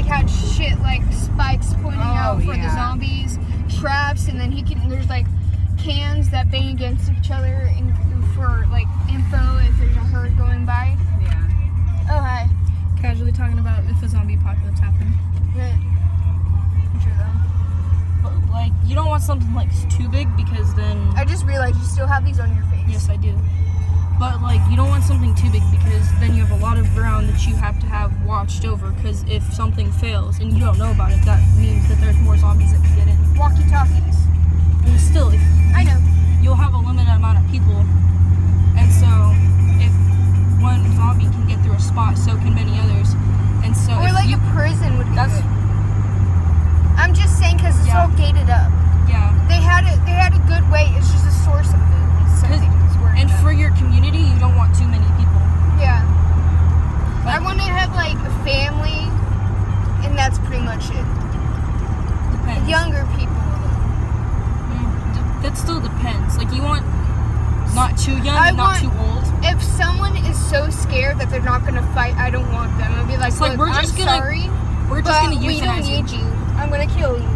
had shit like spikes pointing out for the zombies, traps, and then there's like cans that bang against each other for like info if there's a herd going by. Yeah. Oh, hi. Casually talking about if a zombie apocalypse happened. Right. True though. But like, you don't want something like too big because then. I just realized you still have these on your face. Yes, I do. But like, you don't want something too big because then you have a lot of ground that you have to have watched over. Because if something fails and you don't know about it, that means that there's more zombies that can get in. Walkie-talkies. And still, I know. You'll have a limited amount of people, and so if one zombie can get through a spot, so can many others. And so, or like a prison would be that's good. I'm just saying because it's all gated up. Yeah. They had a good way. It's just a source of food. And for your community, you don't want too many people. Yeah. Like, I want to have like a family, and that's pretty much it. Depends. Younger people. That still depends. Like, you want not too young and not too old. If someone is so scared that they're not going to fight, I don't want them. I'll be like, it's like we're just gonna euthanize we don't need you. I'm going to kill you.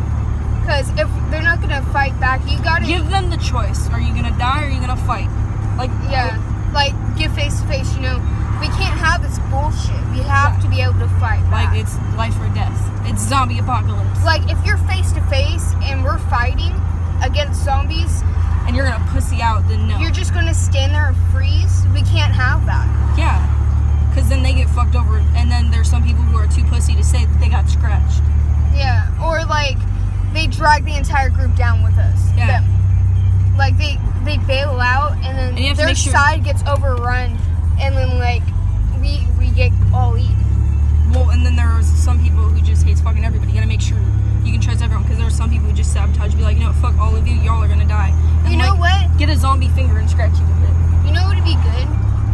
Because if they're not going to fight back, you got to... Give them the choice. Are you going to die or are you going to fight? Like... Yeah. Like, give face to face, you know. We can't have this bullshit. We have to be able to fight back. Like, it's life or death. It's zombie apocalypse. Like, if you're face to face and we're fighting against zombies... And you're going to pussy out, then no. You're just going to stand there and freeze? We can't have that. Yeah. Because then they get fucked over, and then there's some people who are too pussy to say that they got scratched. Yeah. Or, like, they drag the entire group down with us. Yeah. Them. Like, they bail out, and then their side gets overrun, and then, like, we get all eaten. Well, and then there's some people who just hates fucking everybody. You gotta make sure you can trust everyone, because there's some people who just sabotage. Be like, you know, fuck all of you, y'all are gonna die. And you know what? Get a zombie finger and scratch you with it. You know what would be good?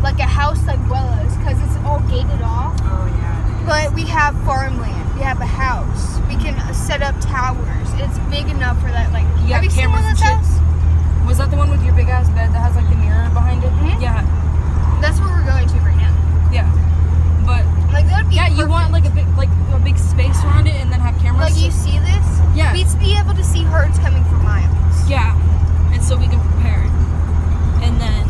Like a house like Bella's, because it's all gated off. Oh, yeah. But we have farmland. We have a house. We can set up towers. It's big enough for that, like... You have you seen one of those houses? Was that the one with your big ass bed that has like the mirror behind it? Mm-hmm. Yeah. That's where we're going to right now. Yeah. But like that would be perfect. You want like a big space around it and then have cameras. Like you see this? Yeah. We'd be able to see herds coming for miles. Yeah. And so we can prepare. And then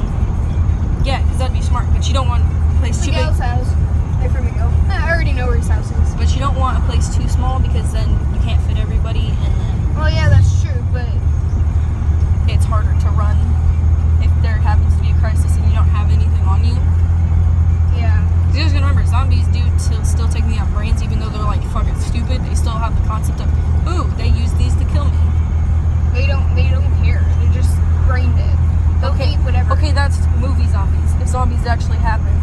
because that'd be smart. But you don't want a place too big. Miguel's house. Wait for Miguel. I already know where his house is. But you don't want a place too small because then you can't fit everybody and then. Well, yeah, that's true, but it's harder to run if there happens to be a crisis and you don't have anything on you. Yeah. You just gotta remember, zombies do still take me out brains, even though they're like fucking stupid. They still have the concept of, ooh, they use these to kill me. They don't care. They're just brain dead. They'll eat whatever. Okay, that's movie zombies. If zombies actually happen.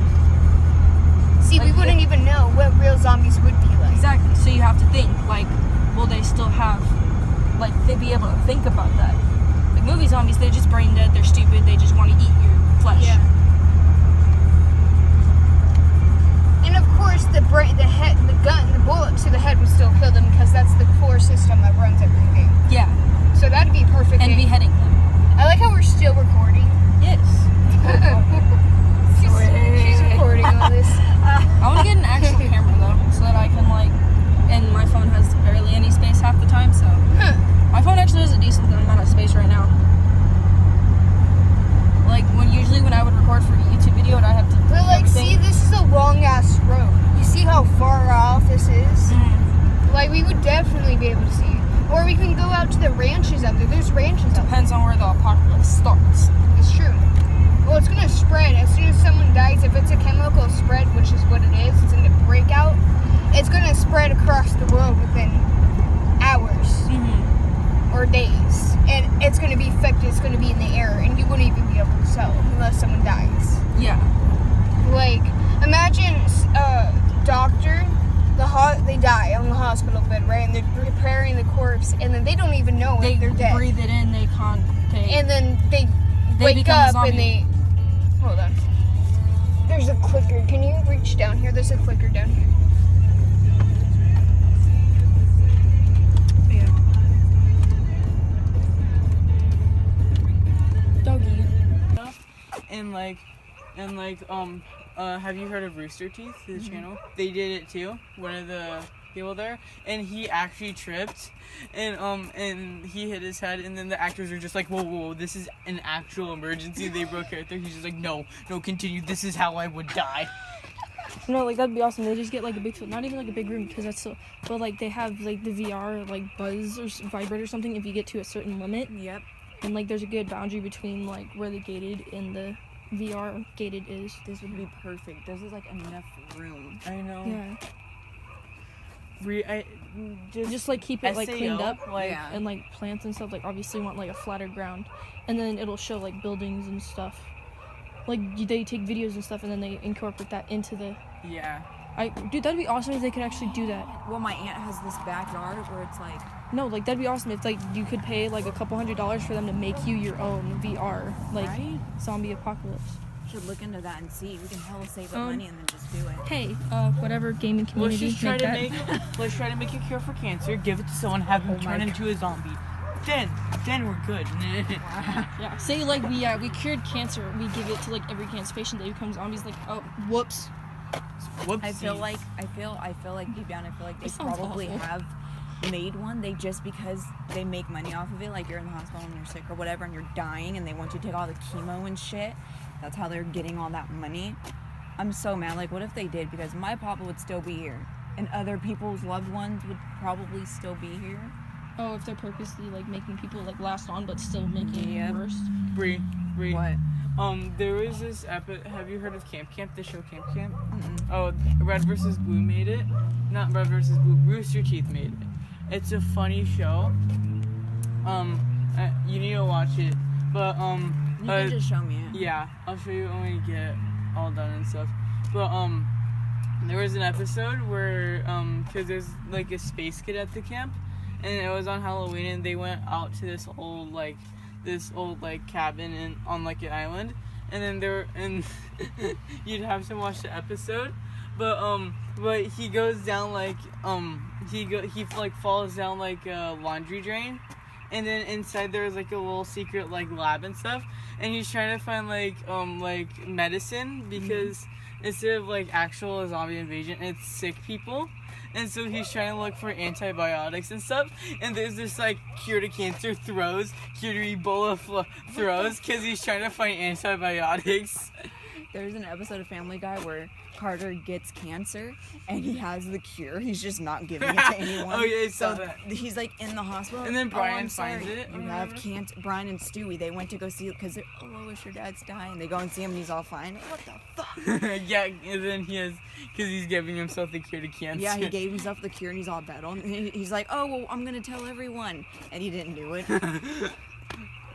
See, like, we wouldn't even know what real zombies would be like. Exactly. So you have to think, like, will they still have, like, they'd be able to think about that. Like, movie zombies, they're just brain dead, they're stupid, they just want to eat your flesh. Yeah. And of course, the head, the gun, the bullet to the head would still kill them because that's the core system that runs everything. Yeah. So that'd be perfect. And beheading them. I like how we're still recording. Yes. She's recording all this. I want to get an actual camera though, so that I can like, and my phone has barely any space half the time, so. My phone actually has a decent amount of space right now. Like usually when I would record for a YouTube video, and I have to. But like, see, this is a long ass road. You see how far off this is? Mm-hmm. Like, we would definitely be able to see. Or we can go out to the ranches out there. There's ranches out there. Depends on where the apocalypse starts. It's true. Well, it's gonna spread as soon as someone dies. If it's a chemical spread, which is what it is, it's gonna break out. It's gonna spread across the world within hours. Mm-hmm. Or days, and it's going to be affected. It's going to be in the air, and you wouldn't even be able to tell unless someone dies. Yeah. Like, imagine a doctor, they die on the hospital bed, right? And they're preparing the corpse, and then they don't even know if they're dead. They breathe it in, and then they wake up and they. Hold on. There's a clicker. Can you reach down here? There's a clicker down here. And have you heard of Rooster Teeth, the channel? They did it too. One of the table there, and he actually tripped, and he hit his head, and then the actors are just like, whoa, this is an actual emergency. They broke character. He's just like, no, continue. This is how I would die. No, like, that'd be awesome. They just get, like, a big, not even, like, a big room, because that's so, but, like, they have, like, the VR, like, buzz or vibrate or something if you get to a certain limit. Yep. And, like, there's a good boundary between, like, where the gated and the VR gated is. This would be perfect. This is, like, enough room. I know. Yeah. Just like, keep it, like, SAO, cleaned up, like, yeah. and, like, plants and stuff, like, obviously want, like, a flatter ground. And then it'll show, like, buildings and stuff. Like, they take videos and stuff, and then they incorporate that into the... Yeah. Dude, that'd be awesome if they could actually do that. Well, my aunt has this backyard where it's like... No, like, that'd be awesome if, like, you could pay, like, a couple $100s for them to make you your own VR, like, Right? zombie apocalypse. Should look into that and see. We can hella save up money and then just do it. Hey, whatever gaming Let's community, just try make to that. let's try to make a cure for cancer. Give it to someone, have them turn into a zombie. Then we're good. Yeah. Say, like, we cured cancer, we give it to, like, every cancer patient, they become zombies, like, oh, whoops. Whoopsies. I feel like deep down, I feel like they That sounds probably awful. have made one. They just because they make money off of it, like you're in the hospital and you're sick or whatever and you're dying and they want you to take all the chemo and shit. That's how they're getting all that money. I'm so mad. Like, what if they did? Because my papa would still be here and other people's loved ones would probably still be here. Oh, if they're purposely, like, making people, like, last on, but still making it worse. Bree. What? There was this have you heard of Camp, the show Camp? Mm-mm. Oh, Red vs. Blue made it. Not Red vs. Blue, Rooster Teeth made it. It's a funny show. You need to watch it. But, You can just show me it. yeah, I'll show you when we get all done and stuff. But, there was an episode where, cause there's, like, a space kid at the camp, and it was on Halloween, and they went out to this old cabin on like an island, and then you'd have to watch the episode, but he goes down like he falls down like a laundry drain, and then inside there's like a little secret like lab and stuff, and he's trying to find like medicine because instead of like actual zombie invasion, it's sick people. And so he's trying to look for antibiotics and stuff. And there's this like cure to cancer throws, cure to Ebola throws, because he's trying to find antibiotics. There's an episode of Family Guy where Carter gets cancer and he has the cure. He's just not giving it to anyone. Oh yeah, I saw So that. He's like in the hospital. And then "Oh, Brian I'm sorry. finds it. You have cancer. Brian and Stewie, they went to go see it because I wish your dad's dying. They go and see him and he's all fine. What the fuck? Yeah, and then because he's giving himself the cure to cancer. Yeah, he gave himself the cure and he's all battled. And he's like, oh, well, I'm going to tell everyone. And he didn't do it.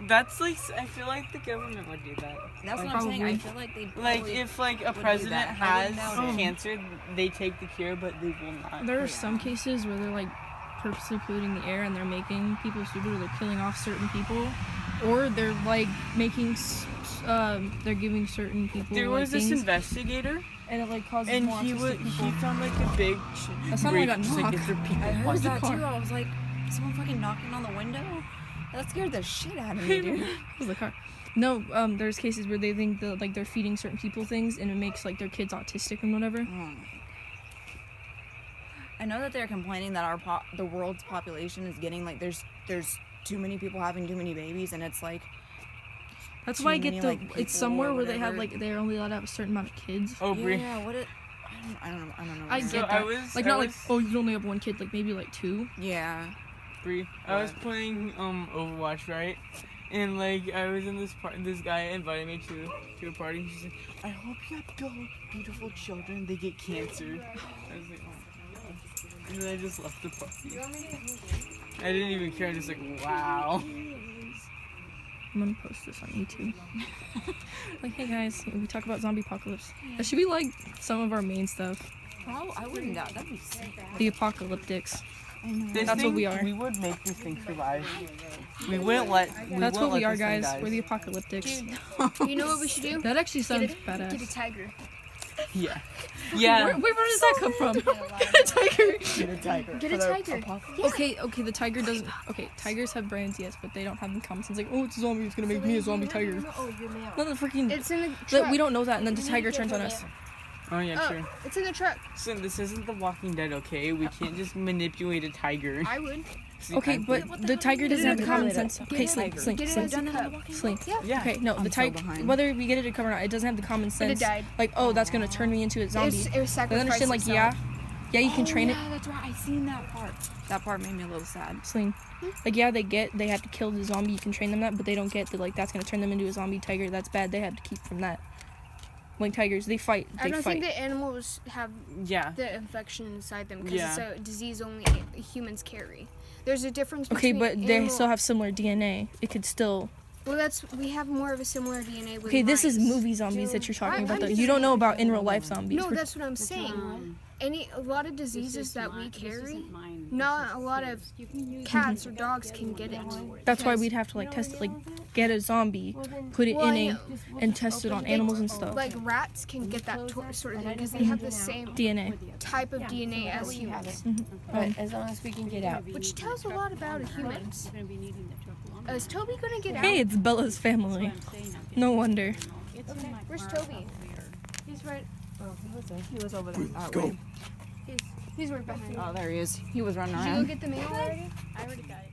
That's like, I feel like the government would do that. That's Like, what I'm saying. I probably. feel like they Like if like a would do president that. I has wouldn't doubt it. cancer, they take the cure, but they will not. There are some cases where they're, like, purposely polluting the air and they're making people stupid, or they're killing off certain people, or they're, like, making, they're giving certain people, There like, was this things, investigator, and it, like, causes and more he autistic people. he found like a big. That sounded like a just, knock. it's for people. I heard What's the that car? too. I was like, someone fucking knocking on the window? That scared the shit out of me, dude. It was the car. No, there's cases where they think that, like, they're feeding certain people things and it makes, like, their kids autistic and whatever. I know that they're complaining that the world's population is getting like there's too many people having too many babies, and it's like That's too why I many, get the. like, people It's somewhere or where they have, whatever. like, they're only allowed to have a certain amount of kids. Oh, Brie. yeah, what it I don't know. I what it get is. So I that. was- like, I not was- like, oh, you only have one kid, like, maybe, like, two. Yeah. Brie, I was What? playing Overwatch, right? And like I was in this this guy invited me to a party. He's like, I hope you have beautiful children. They get cancer. I was like, oh. And then I just left the party. I didn't even care. I'm just like, wow. I'm gonna post this on YouTube. Like, hey guys, we talk about zombie apocalypse. That should be like some of our main stuff. Oh, I wouldn't doubt. That'd be sick. The apocalyptics. This That's what we are. We would make this thing survive. We wouldn't let. That's what we are, this thing guys. die. We're the apocalyptics. You know what we should do? That actually sounds Get a badass. tiger. Yeah. Yeah. Where does that come from? A tiger. Get a tiger. Get a tiger. Okay, the tiger doesn't. Okay, tigers have brains, yes, but they don't have them common sense. Like, oh, it's a zombie. It's gonna make me a zombie tiger. Oh, you're male. No, the freaking. It's in the But truck. we don't know that, and then the tiger turns on us. Oh yeah, Oh, true. it's in the truck. So this isn't The Walking Dead, okay? We can't just manipulate a tiger. I would. See, Okay, I but would. the tiger doesn't have the common Get it. sense. Okay, Sling, Get Sling, it Sling, as a cup. Sling. Yeah. Okay, no, I'm the so tiger, behind. whether we get it a cover or not, it doesn't have the common But it sense. died. Like, oh, that's gonna turn me into a zombie. It was I sacrificed understand, like, itself. yeah, you can train it. Yeah, that's right. I seen that part. That part made me a little sad. Sling. Like, yeah, they have to kill the zombie. You can train them that, but they don't get that. Like, that's gonna turn them into a zombie tiger. That's bad. They have to keep from that. Like tigers, they fight. I don't think that animals have Yeah. the infection inside them because Yeah. it's a disease only humans carry. There's a difference Okay, between but they animal- still have similar DNA. It could still. Well, we have more of a similar DNA with Okay, this is mice. movie zombies that you're talking about. I'm Though. just You don't know saying- about in real life zombies. No, that's what I'm saying. A lot of diseases that we carry, not a lot of cats or dogs can get it. That's why we'd have to like test it, like get a zombie, put it Well, in I a, know. and test it on animals and stuff. Like rats can get that sort of thing because they have the same DNA. type of DNA as humans, But as long as we can get out. which tells a lot about humans. Is Toby gonna get out? Hey, it's Bella's family. No wonder. Okay, where's Toby? He's right. He was over there. That Go. way. He's right behind. Oh, there he is. He was running Did you go around. get the mail already? I already got it.